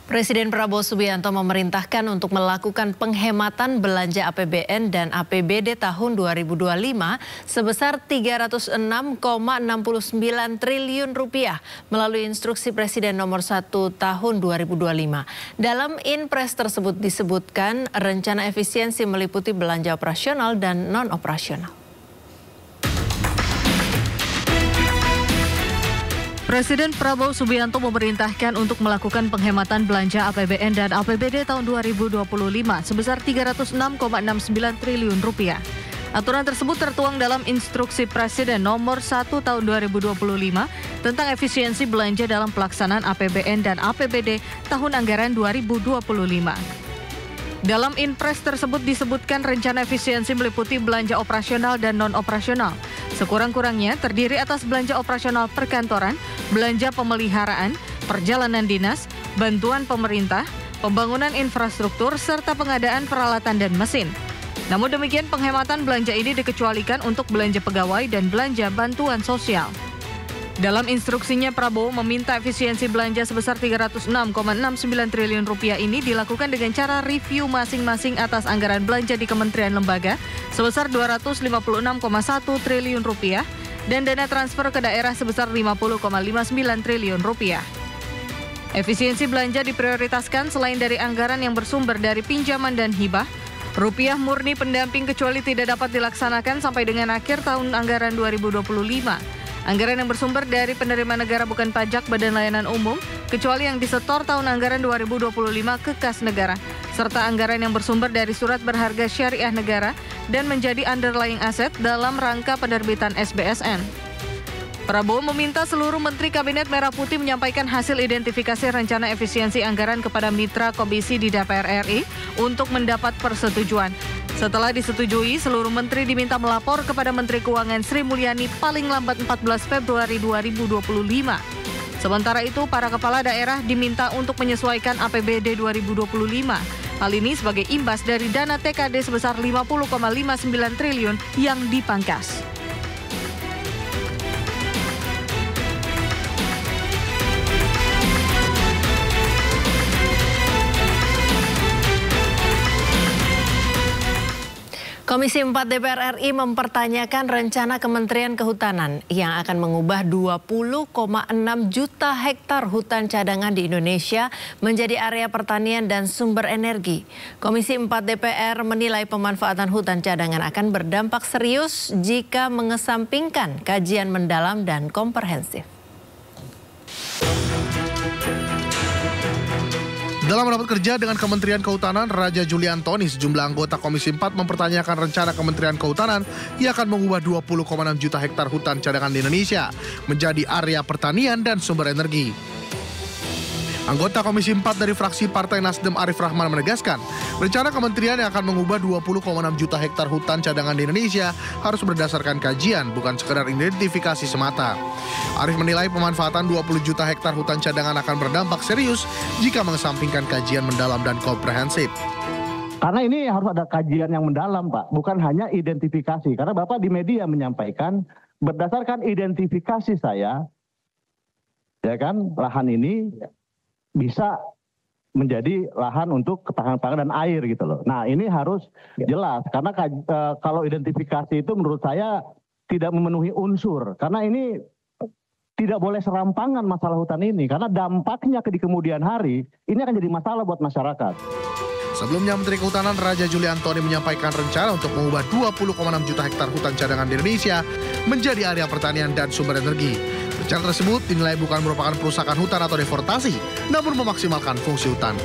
Presiden Prabowo Subianto memerintahkan untuk melakukan penghematan belanja APBN dan APBD tahun 2025 sebesar Rp306,69 triliun melalui instruksi Presiden nomor 1 tahun 2025. Dalam Inpres tersebut disebutkan rencana efisiensi meliputi belanja operasional dan non-operasional. Presiden Prabowo Subianto memerintahkan untuk melakukan penghematan belanja APBN dan APBD tahun 2025 sebesar Rp306,69 triliun. Aturan tersebut tertuang dalam instruksi Presiden nomor 1 tahun 2025 tentang efisiensi belanja dalam pelaksanaan APBN dan APBD tahun anggaran 2025. Dalam Inpres tersebut disebutkan rencana efisiensi meliputi belanja operasional dan non-operasional. Sekurang-kurangnya terdiri atas belanja operasional perkantoran, belanja pemeliharaan, perjalanan dinas, bantuan pemerintah, pembangunan infrastruktur, serta pengadaan peralatan dan mesin. Namun demikian penghematan belanja ini dikecualikan untuk belanja pegawai dan belanja bantuan sosial. Dalam instruksinya, Prabowo meminta efisiensi belanja sebesar Rp306,69 triliun ini dilakukan dengan cara review masing-masing atas anggaran belanja di kementerian lembaga sebesar Rp256,1 triliun dan dana transfer ke daerah sebesar Rp50,59 triliun. Efisiensi belanja diprioritaskan selain dari anggaran yang bersumber dari pinjaman dan hibah, rupiah murni pendamping kecuali tidak dapat dilaksanakan sampai dengan akhir tahun anggaran 2025. Anggaran yang bersumber dari penerimaan negara bukan pajak Badan Layanan Umum, kecuali yang disetor tahun anggaran 2025 ke kas negara, serta anggaran yang bersumber dari surat berharga syariah negara dan menjadi underlying asset dalam rangka penerbitan SBSN. Prabowo meminta seluruh Menteri Kabinet Merah Putih menyampaikan hasil identifikasi rencana efisiensi anggaran kepada mitra komisi di DPR RI untuk mendapat persetujuan. Setelah disetujui, seluruh menteri diminta melapor kepada Menteri Keuangan Sri Mulyani paling lambat 14 Februari 2025. Sementara itu, para kepala daerah diminta untuk menyesuaikan APBD 2025. Hal ini sebagai imbas dari dana TKD sebesar Rp50,59 triliun yang dipangkas. Komisi 4 DPR RI mempertanyakan rencana Kementerian Kehutanan yang akan mengubah 20,6 juta hektar hutan cadangan di Indonesia menjadi area pertanian dan sumber energi. Komisi 4 DPR menilai pemanfaatan hutan cadangan akan berdampak serius jika mengesampingkan kajian mendalam dan komprehensif. Dalam rapat kerja dengan Kementerian Kehutanan, Raja Juli Antoni, sejumlah anggota Komisi 4 mempertanyakan rencana Kementerian Kehutanan yang akan mengubah 20,6 juta hektar hutan cadangan di Indonesia menjadi area pertanian dan sumber energi. Anggota Komisi 4 dari fraksi Partai Nasdem Arif Rahman menegaskan, rencana kementerian yang akan mengubah 20,6 juta hektar hutan cadangan di Indonesia harus berdasarkan kajian, bukan sekedar identifikasi semata. Arif menilai pemanfaatan 20 juta hektar hutan cadangan akan berdampak serius jika mengesampingkan kajian mendalam dan komprehensif. Karena ini harus ada kajian yang mendalam, Pak, bukan hanya identifikasi. Karena Bapak di media menyampaikan berdasarkan identifikasi saya, ya kan, lahan ini bisa menjadi lahan untuk ketahanan pangan dan air gitu loh. Nah ini harus jelas karena kalau identifikasi itu menurut saya tidak memenuhi unsur. Karena ini tidak boleh serampangan masalah hutan ini. Karena dampaknya di kemudian hari ini akan jadi masalah buat masyarakat. Sebelumnya Menteri Kehutanan Raja Juli Antoni menyampaikan rencana untuk mengubah 20,6 juta hektar hutan cadangan di Indonesia menjadi area pertanian dan sumber energi. Rencana tersebut dinilai bukan merupakan perusakan hutan atau deforestasi, namun memaksimalkan fungsi hutan.